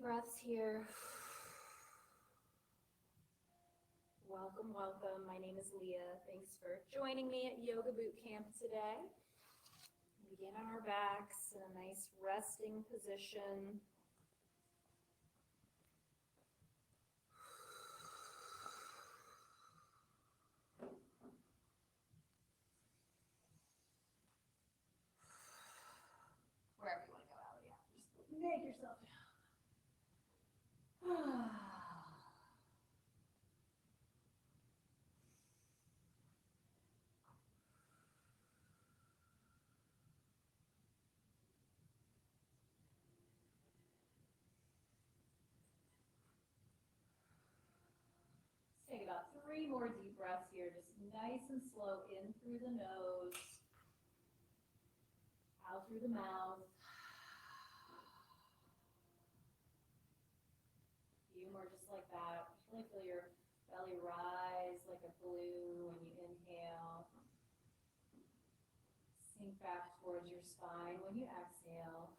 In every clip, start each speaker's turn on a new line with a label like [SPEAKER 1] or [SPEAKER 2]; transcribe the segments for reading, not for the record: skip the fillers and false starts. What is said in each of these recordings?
[SPEAKER 1] breaths here. Welcome, welcome. My name is Leah. Thanks for joining me at Yoga Bootcamp today. Begin on our backs in a nice resting position. Wherever you want to go out, yeah. Just make yourself down. Take about 3 more deep breaths here, just nice and slow, in through the nose, out through the mouth. A few more just like that. Really feel your belly rise like a balloon when you inhale. Sink back towards your spine when you exhale.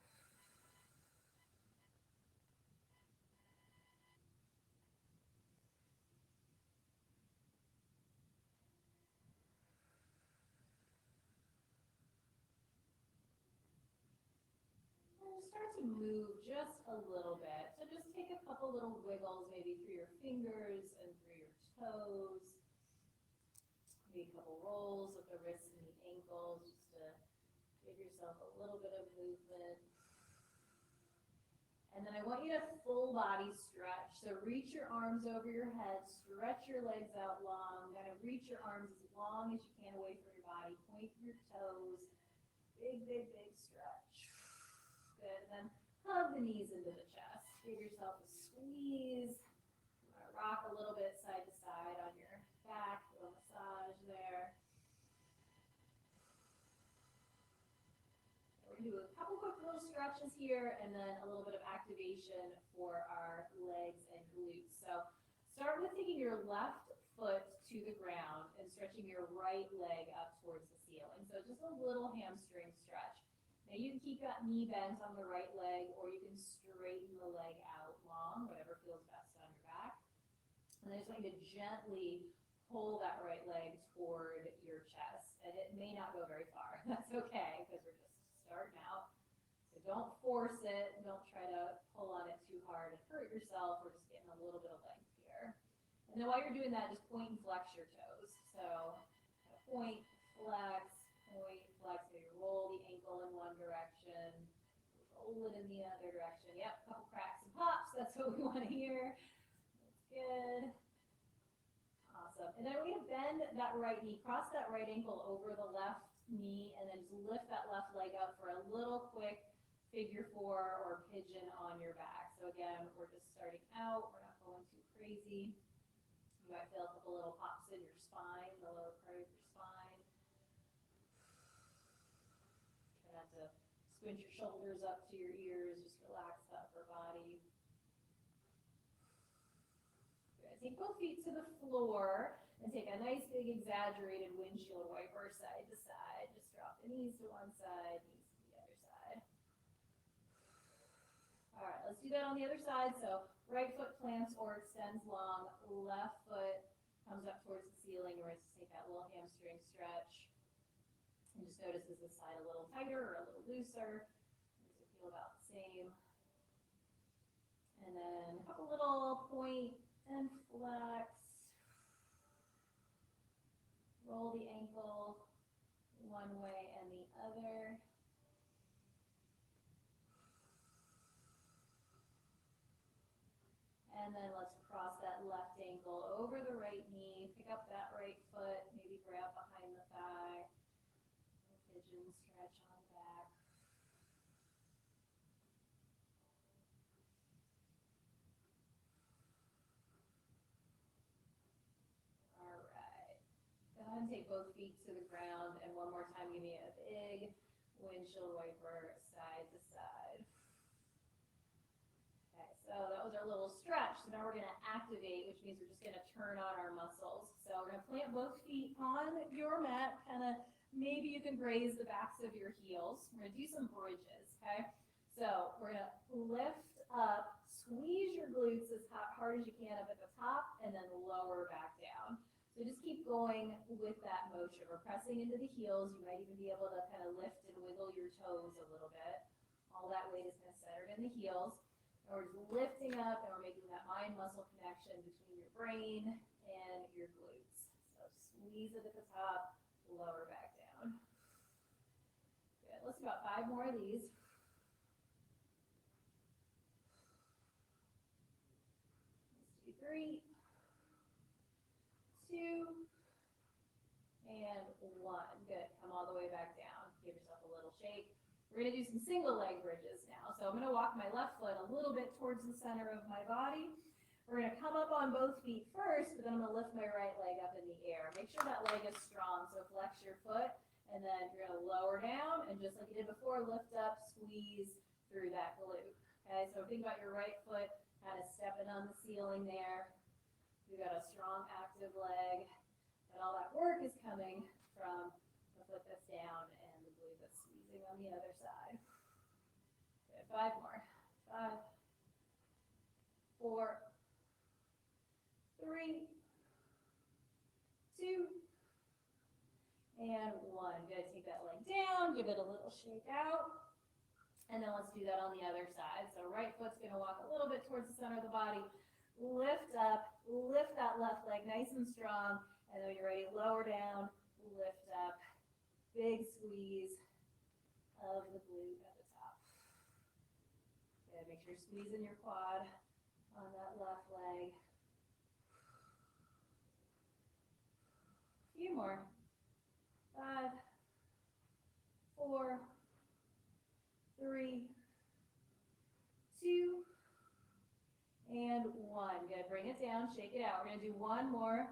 [SPEAKER 1] Start to move just a little bit. So just take a couple little wiggles, maybe through your fingers and through your toes. Maybe a couple rolls of the wrists and the ankles, just to give yourself a little bit of movement. And then I want you to full body stretch. So reach your arms over your head, stretch your legs out long, kind of reach your arms as long as you can away from your body, point your toes, big, big, big stretch. Good, and then hug the knees into the chest. Give yourself a squeeze. Rock a little bit side to side on your back, a little massage there. We're going to do a couple quick little stretches here and then a little bit of activation for our legs and glutes. So start with taking your left foot to the ground and stretching your right leg up towards the ceiling. So just a little hamstring stretch. Now you can keep that knee bent on the right leg, or you can straighten the leg out long, whatever feels best on your back. And then just going to gently pull that right leg toward your chest. And it may not go very far. That's okay, because we're just starting out. So don't force it. Don't try to pull on it too hard and hurt yourself. We're just getting a little bit of length here. And then while you're doing that, just point and flex your toes. So point, flex, point, flex. So you roll the ankle in one direction, roll it in the other direction. Yep, a couple cracks and pops. That's what we want to hear. That's good. Awesome. And then we're going to bend that right knee, cross that right ankle over the left knee, and then just lift that left leg up for a little quick figure 4 or pigeon on your back. So again, we're just starting out. We're not going too crazy. You might feel a couple little pops in your spine, the lower part of your spine. Try not to squint your shoulders up to your ears. Just relax the upper body. Good. Take both feet to the floor and take a nice big exaggerated windshield wiper side to side. Just drop the knees to one side, knees to the other side. All right, let's do that on the other side. So right foot plants or extends long, left foot comes up towards the ceiling. We're going to take that little hamstring stretch. And just notice, is this side a little tighter or a little looser? Does it feel about the same? And then a couple little point and flex. Roll the ankle one way and the other. And then let's cross that left ankle over the right knee, pick up that right foot, maybe grab behind the thigh, pigeon stretch on back. All right. Go ahead and take both feet to the ground, and one more time, give me a big windshield wiper side to side. So that was our little stretch. So now we're going to activate, which means we're just going to turn on our muscles. So we're going to plant both feet on your mat, kind of maybe you can graze the backs of your heels. We're going to do some bridges, okay? So we're going to lift up, squeeze your glutes as hard as you can up at the top and then lower back down. So just keep going with that motion. We're pressing into the heels. You might even be able to kind of lift and wiggle your toes a little bit. All that weight is kind of centered in the heels. And we're just lifting up and we're making that mind-muscle connection between your brain and your glutes. So squeeze it at the top, lower back down. Good. Let's do about 5 more of these. Let's do 3, 2, and 1. Good. Come all the way back down. Give yourself a little shake. We're going to do some single leg bridges now. So I'm going to walk my left foot a little bit towards the center of my body. We're going to come up on both feet first, but then I'm going to lift my right leg up in the air. Make sure that leg is strong. So flex your foot, and then you're going to lower down, and just like you did before, lift up, squeeze through that glute. Okay, so think about your right foot kind of stepping on the ceiling there. You've got a strong, active leg, and all that work is coming from the foot that's down and the glute that's squeezing on the other side. Good, 5 more. 5, 4, 3, 2, and 1. Good. Take that leg down, give it a little shake out, and then let's do that on the other side. So right foot's going to walk a little bit towards the center of the body. Lift up, lift that left leg nice and strong, and then when you're ready, lower down, lift up, big squeeze of the glute at the top. Good. Make sure you're squeezing your quad on that left leg. A few more. 5, 4, 3, 2, and 1. Good. Bring it down, shake it out. We're going to do one more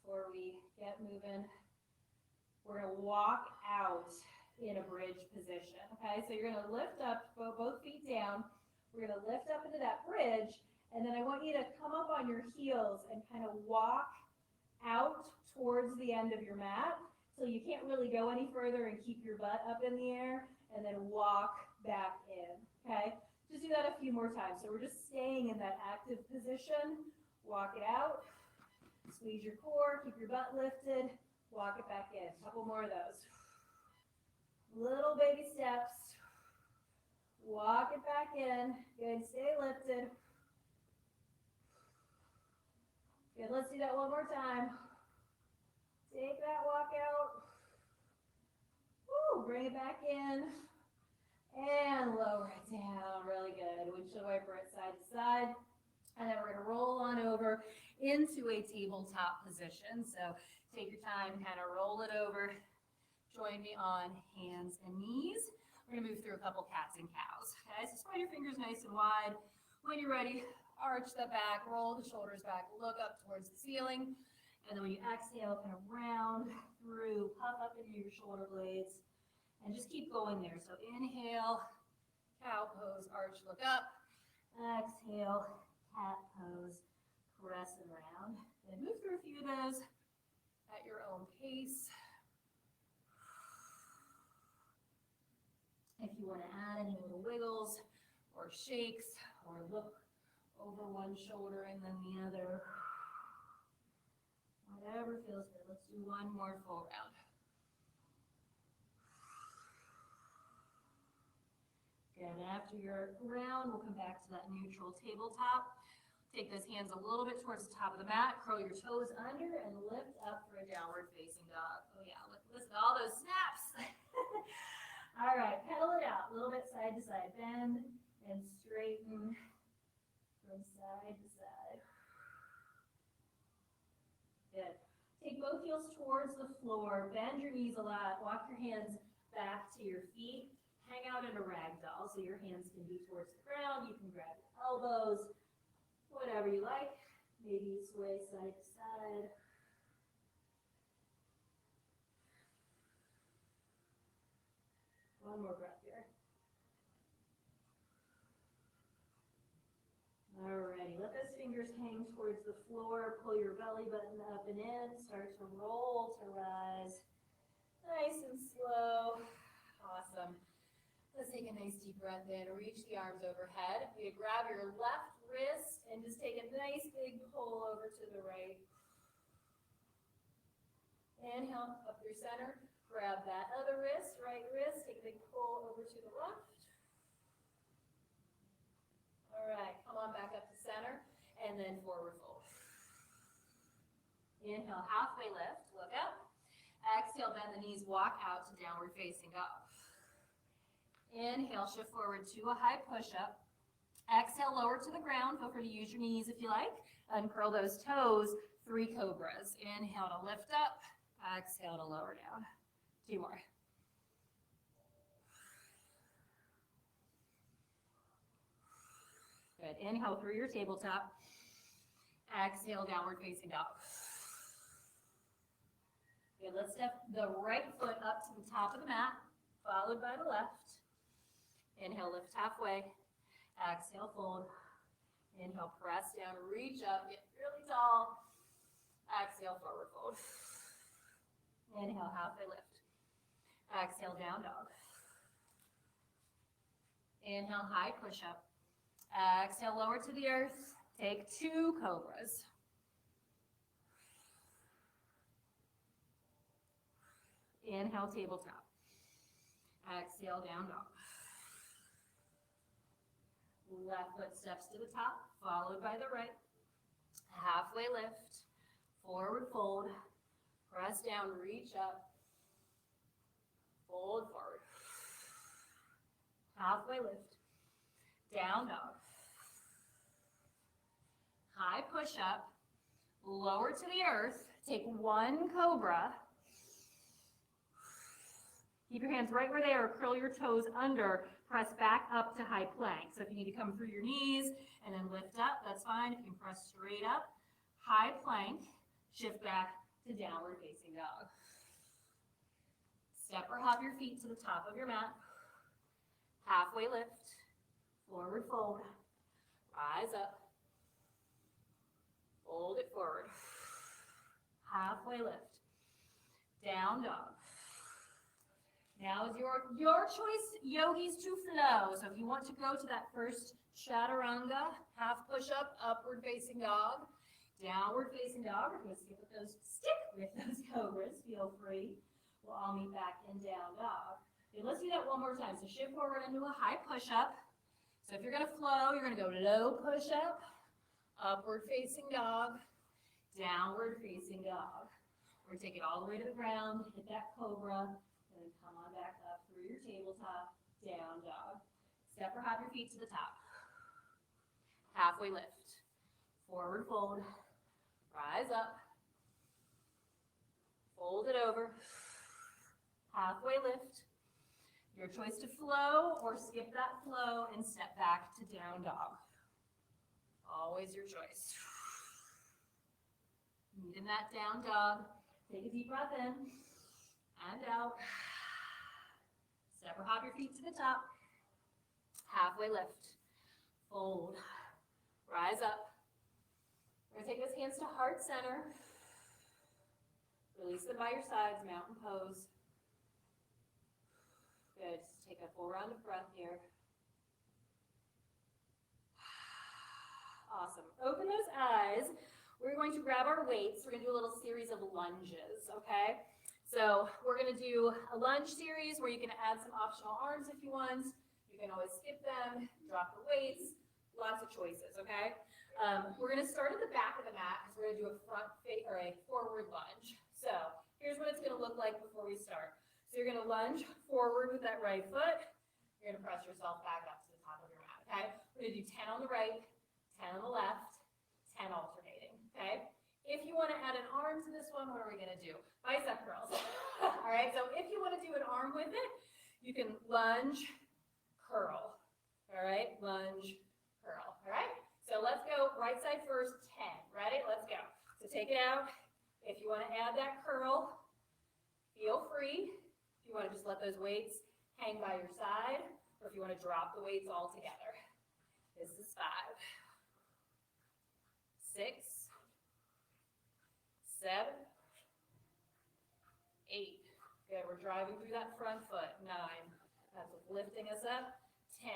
[SPEAKER 1] before we get moving. We're going to walk out in a bridge position. Okay, so you're going to lift up, both feet down. We're going to lift up into that bridge, and then I want you to come up on your heels and kind of walk out towards the end of your mat. So you can't really go any further and keep your butt up in the air, and then walk back in, okay? Just do that a few more times. So we're just staying in that active position. Walk it out, squeeze your core, keep your butt lifted, walk it back in. A couple more of those. Little baby steps. Walk it back in. Good, stay lifted. Good, let's do that one more time. Take that walk out. Woo, bring it back in. And lower it down. Really good. Windshield wiper it side to side. And then we're going to roll on over into a tabletop position. So take your time, kind of roll it over. Join me on hands and knees. We're going to move through a couple cats and cows. Okay, so spread your fingers nice and wide. When you're ready, arch the back, roll the shoulders back, look up towards the ceiling. And then when you exhale, kind of round through, puff up into your shoulder blades, and just keep going there. So inhale, cow pose, arch, look up. Exhale, cat pose, press and round. And move through a few of those at your own pace. If you want to add any little wiggles or shakes or look over one shoulder and then the other. Whatever feels good. Let's do one more full round. Good. And after your round, we'll come back to that neutral tabletop. Take those hands a little bit towards the top of the mat. Curl your toes under and lift up for a downward facing dog. Oh yeah, listen to all those snaps. All right, pedal it out. A little bit side to side. Bend and straighten from side to side. Good. Take both heels towards the floor, bend your knees a lot, walk your hands back to your feet, hang out in a ragdoll so your hands can be towards the ground. You can grab your elbows, whatever you like. Maybe sway side to side. One more breath here. Alrighty, let those fingers hang towards the floor. Pull your belly button up and in. Start to roll to rise. Nice and slow. Awesome. Let's take a nice deep breath in. Reach the arms overhead. You grab your left wrist and just take a nice big pull over to the right. Inhale up through center. Grab that other wrist, right wrist. Take a big pull over to the left. All right, come on back up to center and then forward fold. Inhale, halfway lift, look up. Exhale, bend the knees, walk out to downward facing dog. Inhale, shift forward to a high push-up. Exhale, lower to the ground. Feel free to use your knees if you like. Uncurl those toes. 3 cobras. Inhale to lift up. Exhale to lower down. 2 more. Good. Inhale through your tabletop. Exhale, downward facing dog. Good. Let's step the right foot up to the top of the mat, followed by the left. Inhale, lift halfway. Exhale, fold. Inhale, press down, reach up, get really tall. Exhale, forward fold. Inhale, halfway lift. Exhale, down dog. Inhale, high push-up. Exhale, lower to the earth. Take 2 cobras. Inhale, tabletop. Exhale, down dog. Left foot steps to the top, followed by the right. Halfway lift, forward fold, press down, reach up, fold forward. Halfway lift, down dog. High push up, lower to the earth, take 1 cobra. Keep your hands right where they are, curl your toes under, press back up to high plank. So if you need to come through your knees and then lift up, that's fine. If you can press straight up, high plank, shift back to downward facing dog. Step or hop your feet to the top of your mat. Halfway lift, forward fold, rise up, fold it forward. Halfway lift, down dog. Now is your choice, yogis, to flow. So if you want to go to that first chaturanga, half push-up, upward facing dog, downward facing dog, or if you want to stick with those cobras, feel free. We'll all meet back in down dog. Okay, let's do that one more time. So shift forward into a high push-up. So if you're going to flow, you're going to go low push-up, upward facing dog, downward facing dog. Or take it all the way to the ground, hit that cobra, and then come on back up through your tabletop, down dog. Step or hop your feet to the top. Halfway lift. Forward fold. Rise up. Fold it over. Halfway lift. Your choice to flow or skip that flow and step back to down dog. Always your choice. Meet in that down dog. Take a deep breath in and out. Step or hop your feet to the top. Halfway lift. Fold. Rise up. We're going to take those hands to heart center. Release them by your sides, mountain pose. Good. Just take a full round of breath here. Awesome. Open those eyes. We're going to grab our weights. We're going to do a little series of lunges, okay? So we're going to do a lunge series where you can add some optional arms if you want. You can always skip them, drop the weights, lots of choices, okay? We're going to start at the back of the mat because we're going to do a forward lunge. So here's what it's going to look like before we start. So you're going to lunge forward with that right foot. You're going to press yourself back up to the top of your mat, okay? We're going to do 10 on the right, 10 on the left, 10 alternating, okay? If you want to add an arm to this one, what are we going to do? Bicep curls. All right, so if you want to do an arm with it, you can lunge, curl. All right, lunge, curl. All right, so let's go right side first, 10. Ready? Let's go. So take it out. If you want to add that curl, feel free. If you want to just let those weights hang by your side, or if you want to drop the weights all together. This is 5, 6, 7, 8. Good, we're driving through that front foot. 9, That's what's lifting us up. 10.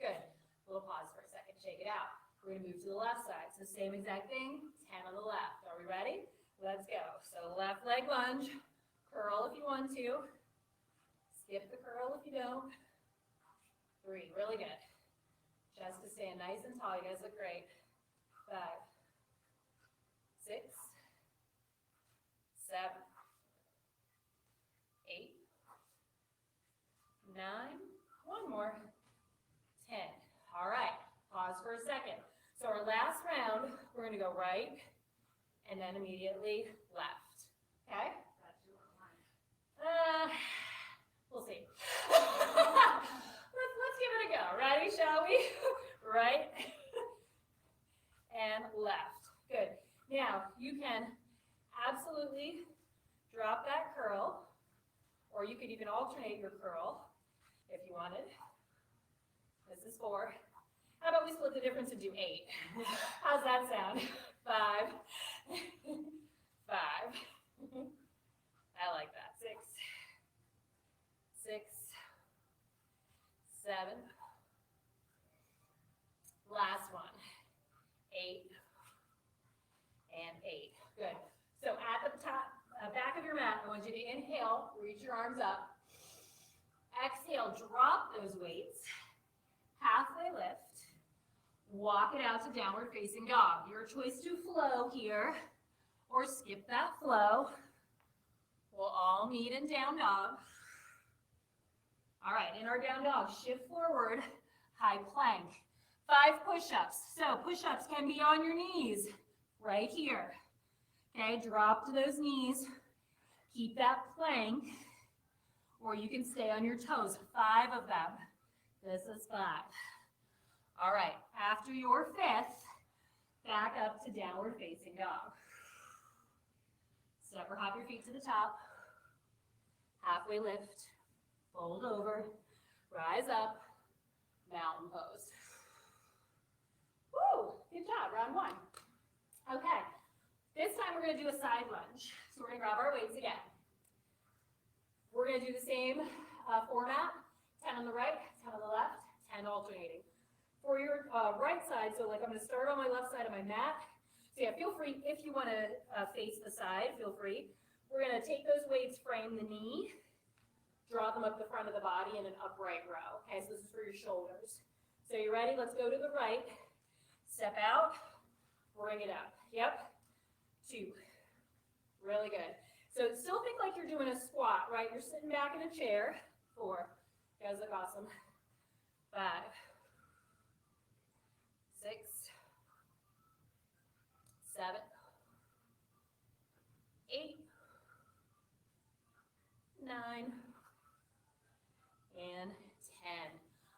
[SPEAKER 1] Good. A little pause for a second. Shake it out. We're going to move to the left side. So same exact thing, 10 on the left. Are we ready? Let's go. So left leg lunge. Curl if you want to. Skip the curl if you don't. 3. Really good. Chest is staying nice and tall. You guys look great. 5, 6, 7, 8, 9. One more. 10. All right. Pause for a second. So our last round, we're going to go right and then immediately left. Okay? We'll see. Let's give it a go. Ready, shall we? Right and left. Good. Now, you can absolutely drop that curl, or you could even alternate your curl if you wanted. This is 4. How about we split the difference and do 8? How's that sound? 5, 5. I like that. 6, 6, 7. Last one. 8 and 8. Good. So at the top, back of your mat, I want you to inhale, reach your arms up. Exhale, drop those weights. Halfway lift. Walk it out to downward facing dog. Your choice to flow here or skip that flow. We'll all meet in down dog. All right, in our down dog, shift forward, high plank. 5 push-ups. So push-ups can be on your knees right here. Okay, drop to those knees. Keep that plank, or you can stay on your toes. 5 of them. This is 5. All right, after your 5th, back up to downward facing dog. Step or hop your feet to the top. Halfway lift. Fold over. Rise up. Mountain pose. Woo! Good job, round 1. Okay, this time we're going to do a side lunge. So we're going to grab our weights again. We're going to do the same format. 10 on the right, 10 on the left, 10 alternating. For your right side, so like I'm going to start on my left side of my mat. So yeah, feel free, if you want to face the side, feel free. We're going to take those weights, frame the knee, draw them up the front of the body in an upright row. Okay, so this is for your shoulders. So you ready? Let's go to the right. Step out, bring it up. Yep. 2. Really good. So still think like you're doing a squat, right? You're sitting back in a chair. 4. You guys look awesome. 5, 6, 7, 8, 9, and 10.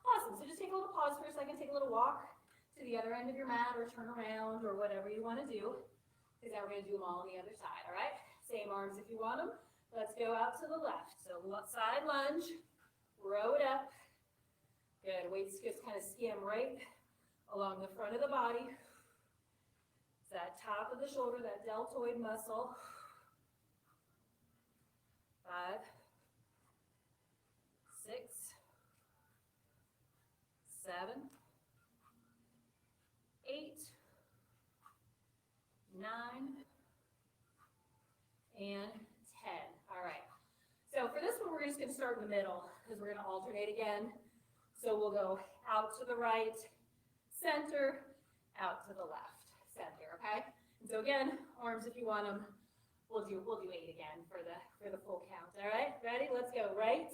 [SPEAKER 1] Awesome. So just take a little pause for a second. Take a little walk to the other end of your mat or turn around or whatever you want to do. Because now we're going to do them all on the other side, all right? Same arms if you want them. Let's go out to the left. So side lunge, row it up. Good. Weights just kind of skim right along the front of the body. It's that top of the shoulder, that deltoid muscle. 5, 6, 7, 8, 9, and 10. All right. So for this one, we're just going to start in the middle because we're going to alternate again. So we'll go out to the right, center, out to the left, center. Okay. And so again, arms if you want them. We'll do 8 again for the full count. All right. Ready? Let's go. Right.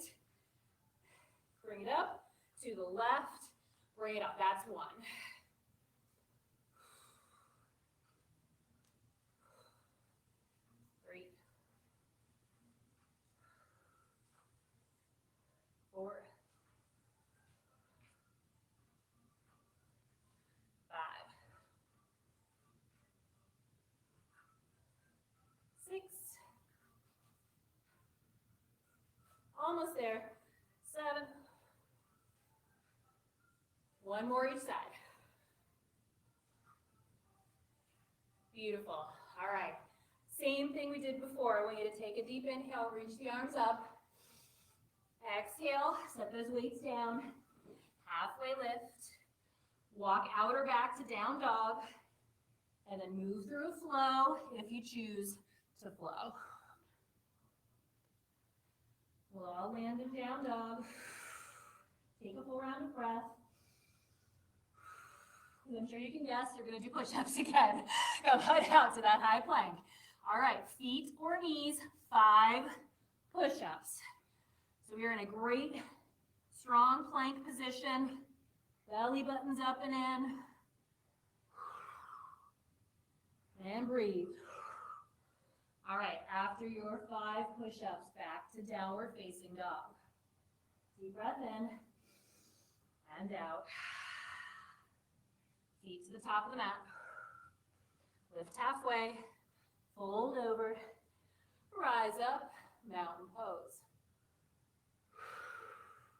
[SPEAKER 1] Bring it up to the left. Bring it up. That's 1. 3, 4, 5, 6, almost there, 7, 1 more each side. Beautiful. All right. Same thing we did before. I want you to take a deep inhale, reach the arms up. Exhale, set those weights down. Halfway lift. Walk out or back to down dog. And then move through flow if you choose to flow. We'll all land in down dog. Take a full round of breath. And I'm sure you can guess you're going to do push-ups again. Go right out to that high plank. All right, feet or knees, 5 push-ups. So we are in a great, strong plank position. Belly buttons up and in. And breathe. All right, after your 5 push-ups, back to downward facing dog. Deep breath in and out. Feet to the top of the mat. Lift halfway, fold over, rise up, mountain pose.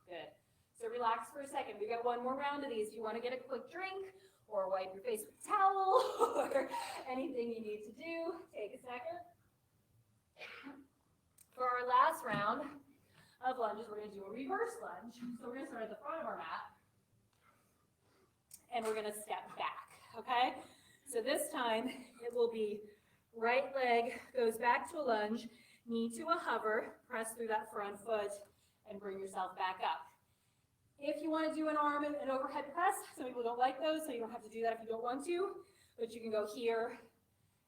[SPEAKER 1] Good. So relax for a second. We got one more round of these. If you want to get a quick drink, or wipe your face with a towel, or anything you need to do, take a second. For our last round of lunges, we're going to do a reverse lunge. So we're going to start at the front of our mat, and we're going to step back, okay? So this time, it will be right leg goes back to a lunge, knee to a hover, press through that front foot, and bring yourself back up. If you want to do an arm and overhead press, some people don't like those, so you don't have to do that if you don't want to, but you can go here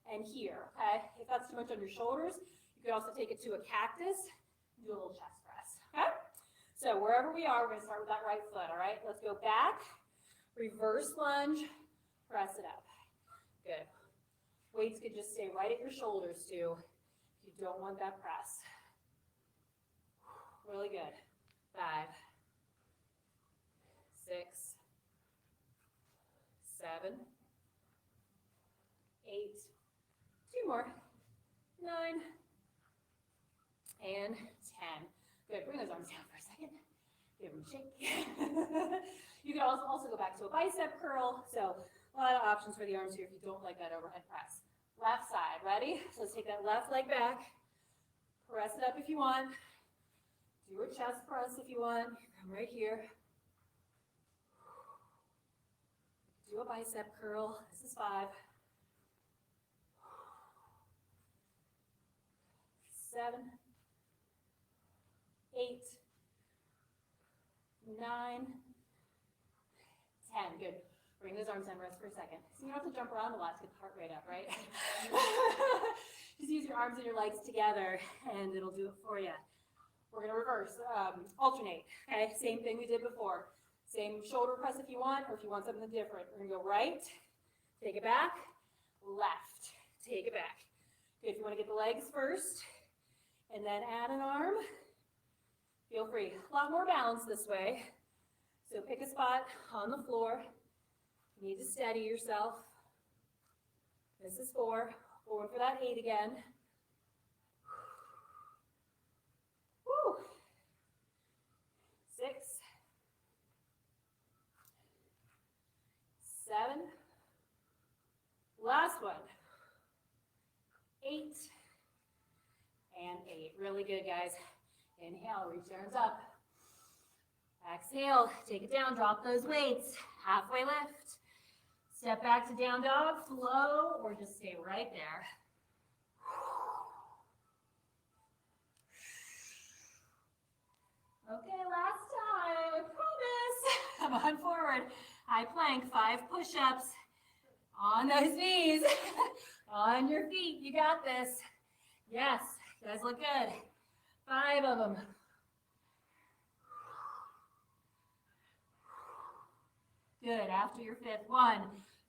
[SPEAKER 1] and here, okay? If that's too much on your shoulders, you could also take it to a cactus and do a little chest press, okay? So wherever we are, we're gonna start with that right foot, all right? Let's go back, reverse lunge, press it up. Good. Weights could just stay right at your shoulders too, if you don't want that press. Really good. 5, 6, 7, 8, 2 more, 9, and 10. Good, bring those arms down for a second. Give them a shake. You can also go back to a bicep curl. So a lot of options for the arms here if you don't like that overhead press. Left side, ready? So let's take that left leg back. Press it up if you want. Do a chest press if you want. Come right here. Do a bicep curl. This is 5, 7, 8, 9, 10. Good. Bring those arms down, rest for a second. So you don't have to jump around a lot to get the heart rate up, right? Just use your arms and your legs together, and it'll do it for you. We're going to reverse, alternate. Okay, same thing we did before. Same shoulder press if you want, or if you want something different. We're going to go right, take it back, left, take it back. Good. If you want to get the legs first, and then add an arm, feel free. A lot more balance this way. So pick a spot on the floor. You need to steady yourself. This is 4. Going for that 8 again. Woo. 6, 7. Last one. 8 and 8. Really good, guys. Inhale, reach your arms up. Exhale, take it down, drop those weights. Halfway lift. Step back to down dog, flow, or just stay right there. Okay, last time, I promise. Come on forward. High plank, 5 push-ups. On those knees. On your feet, you got this. Yes, you guys look good. 5 of them. Good, after your 5th one,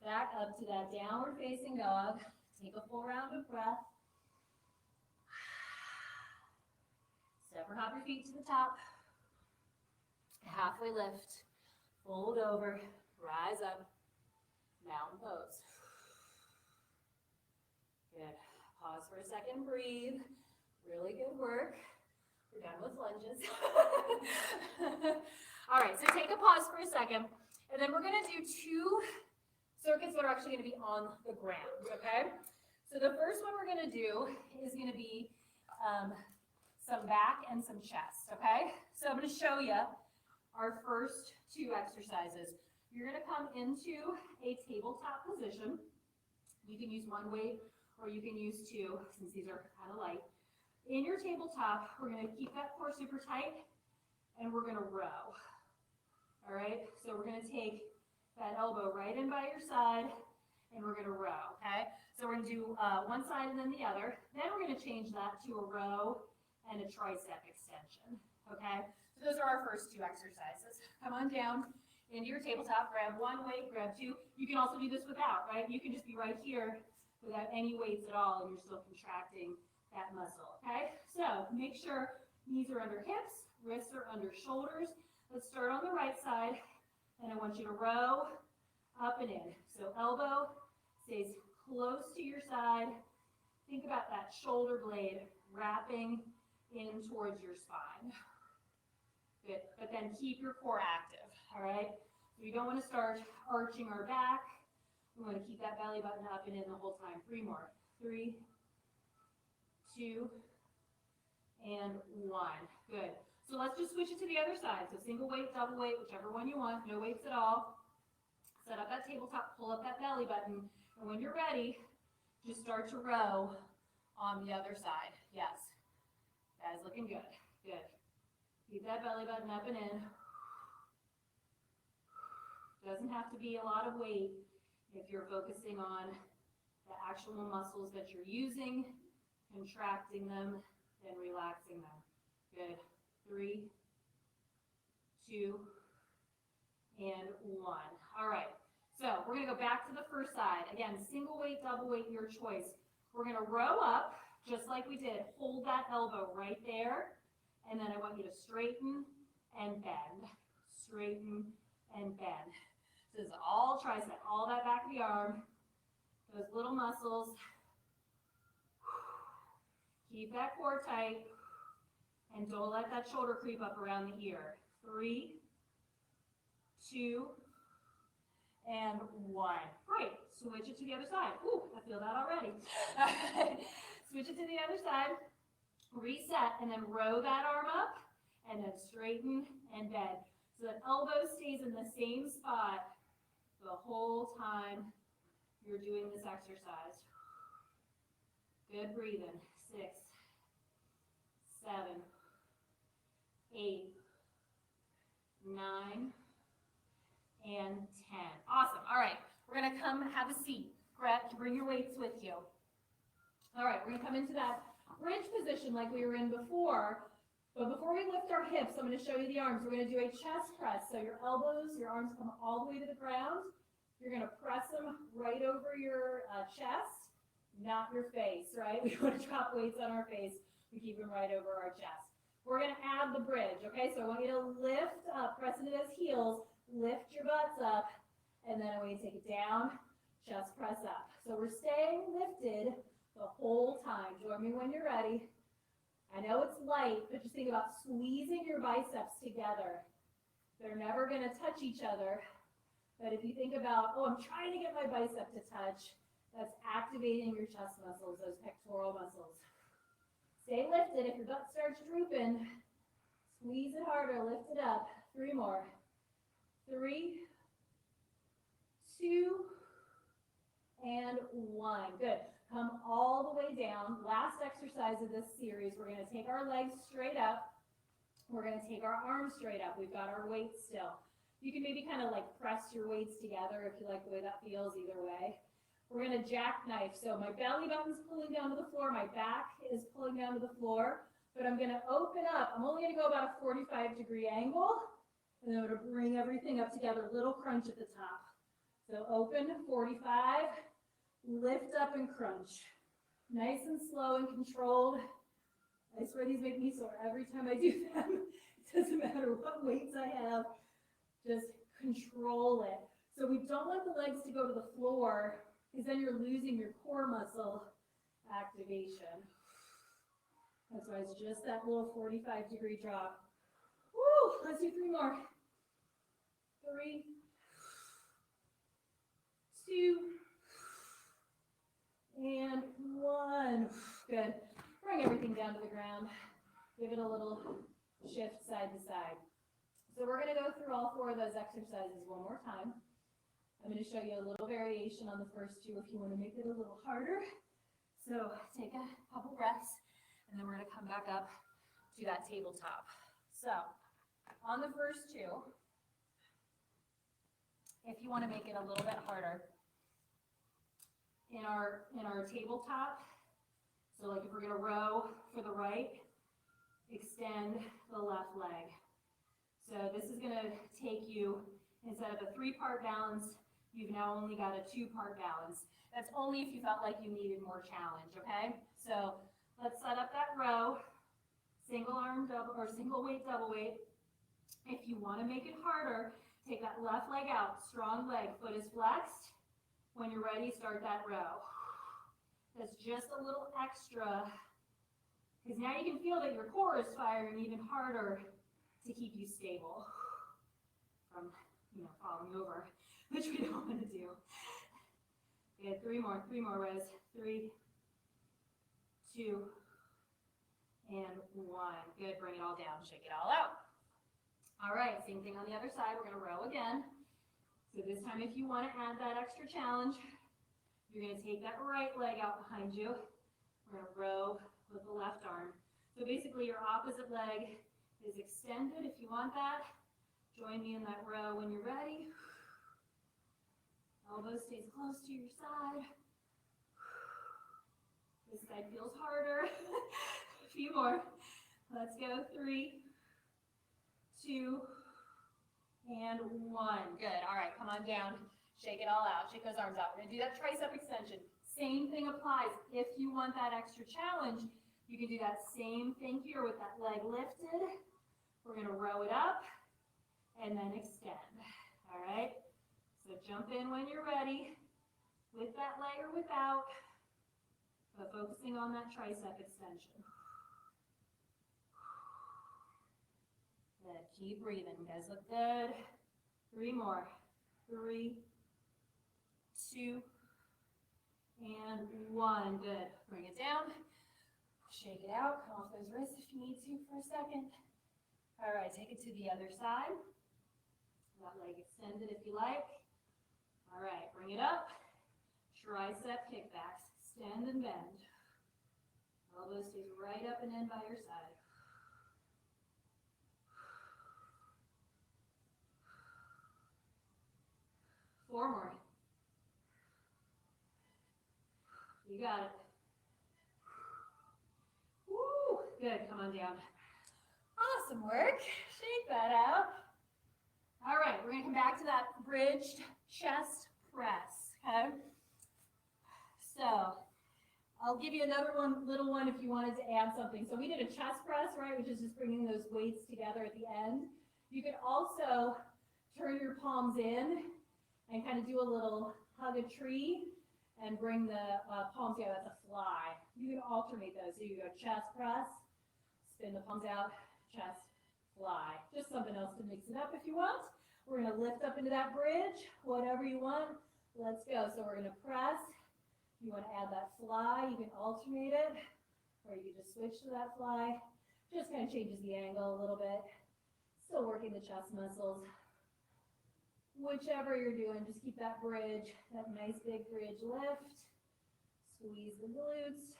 [SPEAKER 1] back up to that downward facing dog. Take a full round of breath. Step or hop your feet to the top. Halfway lift, fold over, rise up, mountain pose. Good, pause for a second, breathe. Really good work. We're done with lunges. All right, so take a pause for a second. And then we're going to do 2 circuits that are actually going to be on the ground, okay? So the first one we're going to do is going to be some back, and some chest, okay? So I'm gonna show you our first two exercises. You're gonna come into a tabletop position. You can use one weight or you can use two, since these are kind of light. In your tabletop, we're gonna keep that core super tight and we're gonna row. All right, so we're gonna take that elbow right in by your side and we're gonna row, okay? So we're gonna do one side and then the other. Then we're gonna change that to a row and a tricep extension, okay? So those are our first two exercises. Come on down into your tabletop, grab one weight, grab two. You can also do this without, right? You can just be right here without any weights at all and you're still contracting that muscle, okay? So make sure knees are under hips, wrists are under shoulders. Let's start on the right side and I want you to row up and in. So elbow stays close to your side. Think about that shoulder blade wrapping in towards your spine. Good, but then keep your core active, all right? So we don't want to start arching our back. We want to keep that belly button up and in the whole time. 3 more. 3, 2, and 1. Good. So let's just switch it to the other side. So single weight, double weight, whichever one you want, no weights at all. Set up that tabletop, pull up that belly button, and when you're ready, just start to row on the other side. Yes. That is looking good. Good. Keep that belly button up and in. Doesn't have to be a lot of weight if you're focusing on the actual muscles that you're using, contracting them, and relaxing them. Good. 3, 2, and 1. All right. So we're going to go back to the first side. Again, single weight, double weight, your choice. We're going to row up just like we did. Hold that elbow right there. And then I want you to straighten and bend. Straighten and bend. This is all tricep, all that back of the arm. Those little muscles. Keep that core tight. And don't let that shoulder creep up around the ear. 3, 2, and 1. Great. Switch it to the other side. Ooh, I feel that already. Switch it to the other side. Reset, and then row that arm up, and then straighten and bend. So that elbow stays in the same spot the whole time you're doing this exercise. Good breathing. 6, 7, 8, 9, and 10. Awesome. All right. We're going to come have a seat. Bring your weights with you. All right. We're going to come into that bridge position like we were in before. But before we lift our hips, I'm going to show you the arms. We're going to do a chest press. So your elbows, your arms come all the way to the ground. You're going to press them right over your chest, not your face, right? We want to drop weights on our face. We keep them right over our chest. We're going to add the bridge, okay? So I want you to lift up, press into those heels, lift your butts up, and then I want you to take it down, chest press up. So we're staying lifted the whole time. Join me when you're ready. I know it's light, but just think about squeezing your biceps together. They're never going to touch each other. But if you think about, oh, I'm trying to get my bicep to touch, that's activating your chest muscles, those pectoral muscles. Stay lifted. If your butt starts drooping, squeeze it harder, lift it up. 3 more. 3, 2, and 1. Good. Come all the way down. Last exercise of this series, we're going to take our legs straight up. We're going to take our arms straight up. We've got our weights still. You can maybe kind of like press your weights together if you like the way that feels, either way. We're going to jackknife. So my belly button's pulling down to the floor. My back is pulling down to the floor. But I'm going to open up. I'm only going to go about a 45-degree angle. And then I'm going to bring everything up together. Little crunch at the top. So open, 45. Lift up and crunch. Nice and slow and controlled. I swear these make me sore every time I do them. It doesn't matter what weights I have. Just control it. So we don't want the legs to go to the floor because then you're losing your core muscle activation. That's why it's just that little 45-degree drop. Woo! Let's do 3 more. 3, 2, and 1. Good. Bring everything down to the ground. Give it a little shift side to side. So we're gonna go through all 4 of those exercises one more time. I'm gonna show you a little variation on the first 2 if you wanna make it a little harder. So take a couple breaths, and then we're gonna come back up to that tabletop. So on the first 2, if you wanna make it a little bit harder, in our tabletop, so like if we're gonna row for the right, extend the left leg. So this is gonna take you, instead of a 3-part balance, you've now only got a 2-part balance. That's only if you felt like you needed more challenge, okay? So let's set up that row, single arm double, or single weight, double weight. If you wanna make it harder, take that left leg out, strong leg, foot is flexed. When you're ready, start that row. That's just a little extra, because now you can feel that your core is firing even harder to keep you stable from, falling over, which we don't want to do. Good, 3 more rows. 3, 2, and 1. Good, bring it all down, shake it all out. All right, same thing on the other side. We're gonna row again. So this time, if you want to add that extra challenge, you're going to take that right leg out behind you. We're going to row with the left arm. So basically, your opposite leg is extended. If you want that, join me in that row when you're ready. Elbow stays close to your side. This side feels harder. A few more. Let's go. 3, 2, and 1. Good. All right, come on down. Shake it all out. Shake those arms out. We're going to do that tricep extension. Same thing applies. If you want that extra challenge, you can do that same thing here with that leg lifted. We're going to row it up and then extend. All right? So jump in when you're ready with that leg or without, but focusing on that tricep extension. Good. Keep breathing. You guys look good. 3 more. 3, 2, and 1. Good. Bring it down. Shake it out. Come off those wrists if you need to for a second. All right, take it to the other side. That leg extended if you like. All right, bring it up. Tricep kickbacks. Stand and bend. Elbow stays right up and in by your side. Four more. You got it. Woo! Good. Come on down. Awesome work. Shake that out. All right, we're going to come back to that bridged chest press. Okay. So I'll give you another little one if you wanted to add something. So we did a chest press, right, which is just bringing those weights together at the end. You could also turn your palms in and kind of do a little hug a tree and bring the palms together. That's a fly. You can alternate those. So you go chest press, spin the palms out, chest, fly. Just something else to mix it up if you want. We're going to lift up into that bridge, whatever you want. Let's go. So we're going to press. You want to add that fly, you can alternate it, or you can just switch to that fly. Just kind of changes the angle a little bit. Still working the chest muscles. Whichever you're doing, just keep that bridge, that nice big bridge lift. Squeeze the glutes.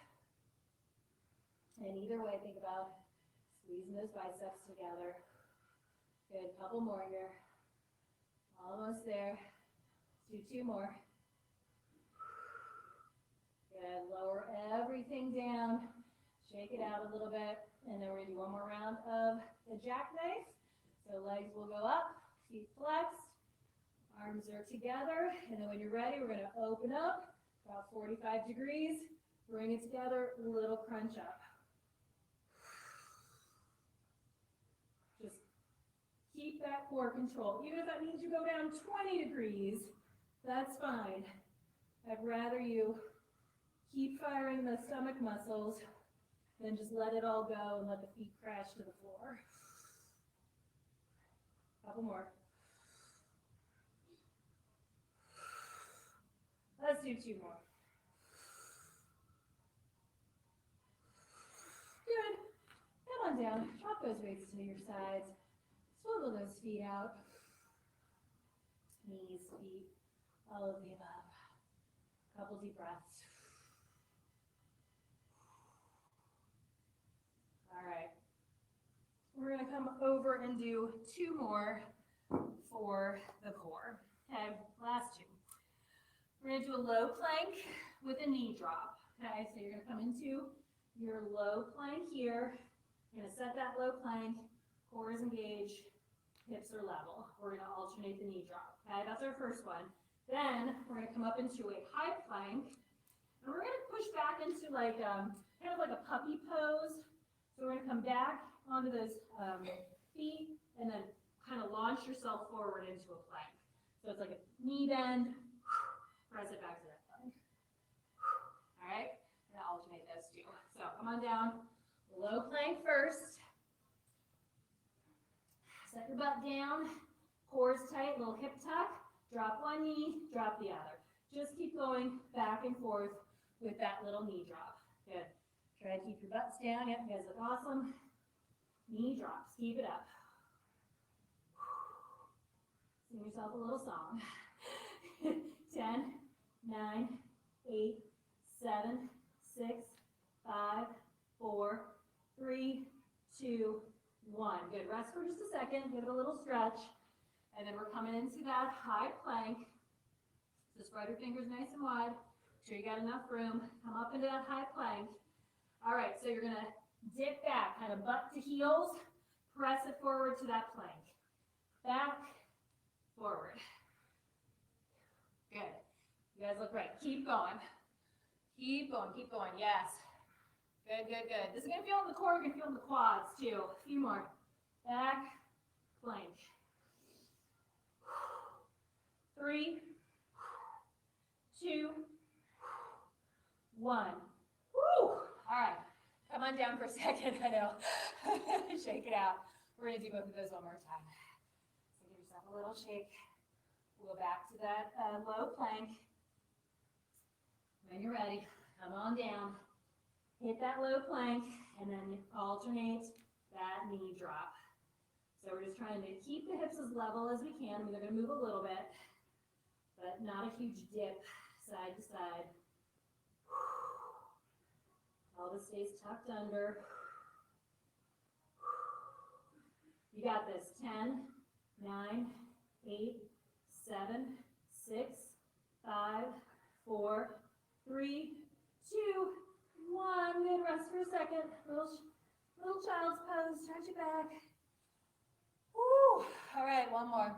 [SPEAKER 1] And either way, think about squeezing those biceps together. Good, couple more here. Almost there. Do 2 more. Good, lower everything down. Shake it out a little bit. And then we're going to do one more round of the jackknife. So legs will go up, feet flexed. Arms are together, and then when you're ready, we're going to open up about 45 degrees, bring it together, little crunch up. Just keep that core control. Even if that means you go down 20 degrees, that's fine. I'd rather you keep firing the stomach muscles than just let it all go and let the feet crash to the floor. Couple more. Let's do 2 more. Good. Come on on down, drop those weights to your sides, swivel those feet out, knees, feet, all of the above. Couple deep breaths. All right. We're gonna come over and do 2 more for the core. Okay, last 2. We're gonna do a low plank with a knee drop. Okay, so you're gonna come into your low plank here. You're gonna set that low plank, core is engaged, hips are level. We're gonna alternate the knee drop. Okay, that's our first one. Then we're gonna come up into a high plank, and we're gonna push back into like kind of like a puppy pose. So we're gonna come back onto those feet, and then kind of launch yourself forward into a plank. So it's like a knee bend, press it back to that plank. All right, I'm gonna alternate those 2. So come on down, low plank first. Set your butt down, core is tight, little hip tuck. Drop one knee, drop the other. Just keep going back and forth with that little knee drop. Good. Try to keep your butts down. Yep, you guys look awesome. Knee drops. Keep it up. Sing yourself a little song. 10, 9, 8, 7, 6, 5, 4, 3, 2, 1. Good. Rest for just a second. Give it a little stretch. And then we're coming into that high plank. So spread your fingers nice and wide. Make sure you got enough room. Come up into that high plank. All right, so you're gonna dip back, kind of butt to heels. Press it forward to that plank. Back, forward. Good. You guys look great. Keep going. Keep going, keep going. Yes. Good, good, good. This is gonna feel in the core, you're gonna feel in the quads too. A few more. Back, plank. 3, 2, 1. Woo! All right, come on down for a second. I know. Shake it out. We're gonna do both of those one more time. So give yourself a little shake. We'll go back to that low plank. When you're ready, come on down. Hit that low plank, and then alternate that knee drop. So we're just trying to keep the hips as level as we can. I mean, they're gonna move a little bit, but not a huge dip side to side. Pelvis stays tucked under. You got this. 10, 9, 8, 7, 6, 5, 4, 3, 2, 1. Good. Rest for a second. Little child's pose. Stretch it back. Woo. All right, one more.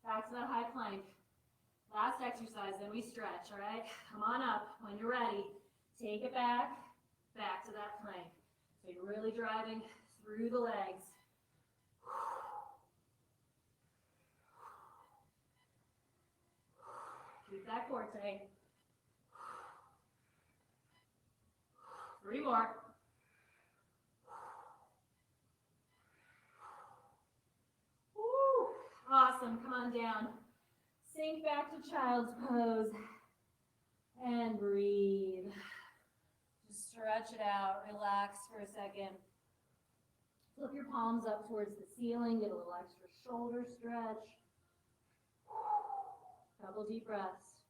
[SPEAKER 1] Back to that high plank. Last exercise, then we stretch, all right? Come on up when you're ready. Take it back to that plank. So you're really driving through the legs. Keep that core tight. 3 more. Woo. Awesome, come on down. Sink back to child's pose and breathe. Just stretch it out, relax for a second. Flip your palms up towards the ceiling, get a little extra shoulder stretch. Couple deep breaths.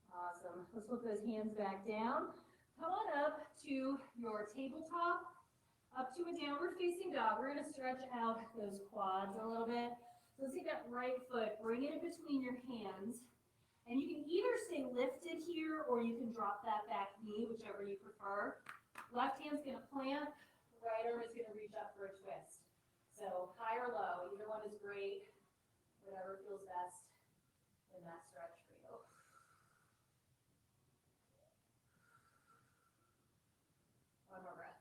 [SPEAKER 1] Awesome. Let's flip those hands back down. Come on up to your tabletop. Up to a downward facing dog. We're going to stretch out those quads a little bit. So let's take that right foot, bring it in between your hands. And you can either stay lifted here or you can drop that back knee, whichever you prefer. Left hand's going to plant, right arm is going to reach up for a twist. So high or low, either one is great. Whatever feels best in that stretch for you. One more breath.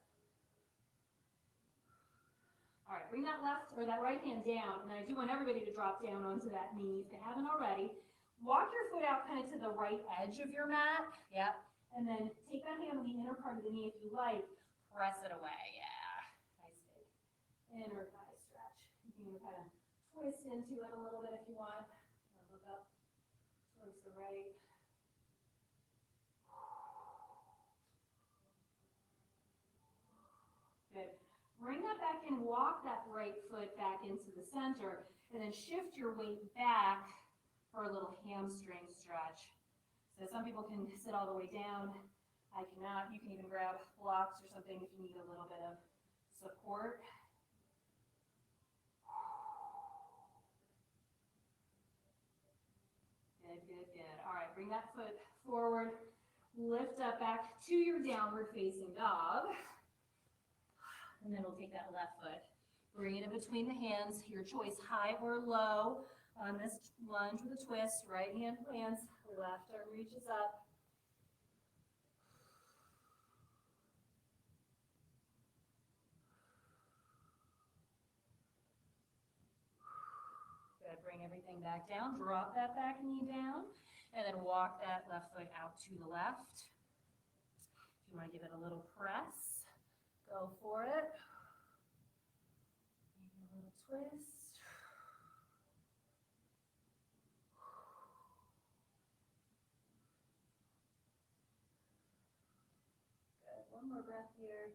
[SPEAKER 1] All right, bring that left or that right hand down, and I do want everybody to drop down onto that knee if they haven't already. Walk your foot out kind of to the right edge of your mat. Yep. And then take that hand on the inner part of the knee if you like. Press it away. Yeah. Nice big inner thigh stretch. You can kind of twist into it a little bit if you want. Or look up towards the right. Good. Bring that back in, walk that right foot back into the center, and then shift your weight back for a little hamstring stretch. So some people can sit all the way down. I cannot. You can even grab blocks or something if you need a little bit of support. Good, good, good. All right, bring that foot forward. Lift up back to your downward facing dog. And then we'll take that left foot. Bring it in between the hands, your choice, high or low on this lunge with a twist. Right hand plants, left arm reaches up. Good, bring everything back down. Drop that back knee down, and then walk that left foot out to the left. If you want to give it a little press, go for it. Maybe a little twist. Good, one more breath here.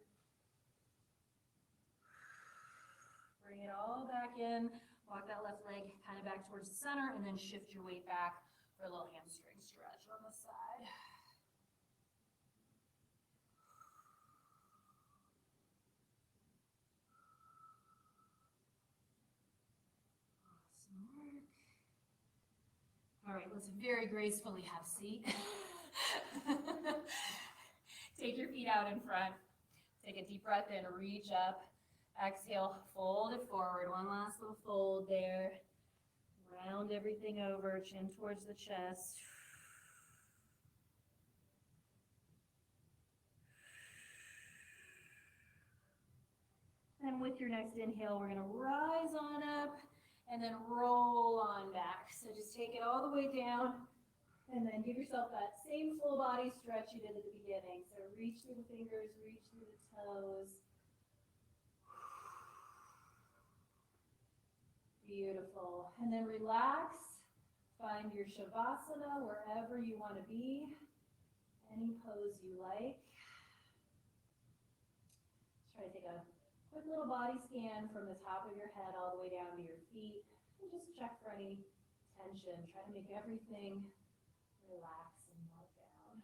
[SPEAKER 1] Bring it all back in. Walk that left leg kind of back towards the center, and then shift your weight back for a little hamstring stretch on the side. Awesome work. All right, let's very gracefully have a seat. Take your feet out in front. Take a deep breath in, reach up. Exhale, fold it forward. One last little fold there. Round everything over, chin towards the chest. And with your next inhale, we're going to rise on up and then roll on back. So just take it all the way down and then give yourself that same full body stretch you did at the beginning. So reach through the fingers, reach through the toes. Beautiful. And then relax. Find your Shavasana wherever you want to be. Any pose you like. Try to take a quick little body scan from the top of your head all the way down to your feet. And just check for any tension. Try to make everything relax and melt down.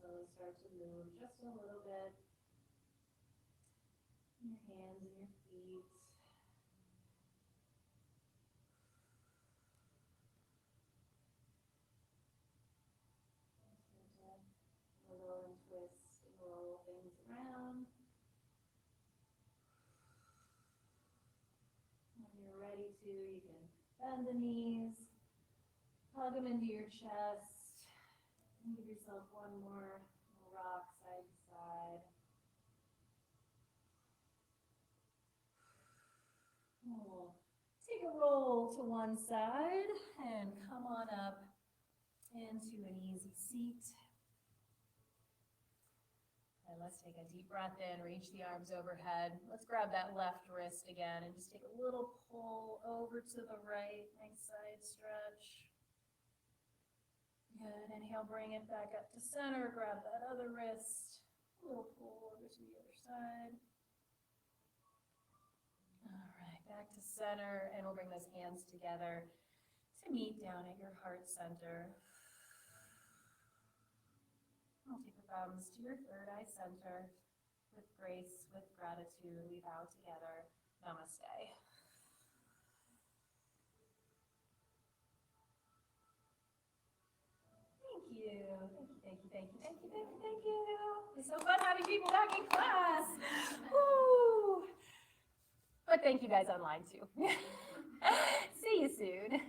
[SPEAKER 1] So start to move just a little bit. Your hands and your feet. Start to wiggle and twist and roll things around. When you're ready to, you can bend the knees, hug them into your chest. And give yourself one more rock side to side. We'll take a roll to one side and come on up into an easy seat. And let's take a deep breath in, reach the arms overhead. Let's grab that left wrist again and just take a little pull over to the right. Nice side stretch. Good, inhale, bring it back up to center, grab that other wrist, a little pull over to the other side. All right, back to center, and we'll bring those hands together to meet down at your heart center. We'll take the thumbs to your third eye center. With grace, with gratitude, we bow together. Namaste. you. Thank you. It's so fun having people back in class. Woo. But thank you guys online too. See you soon.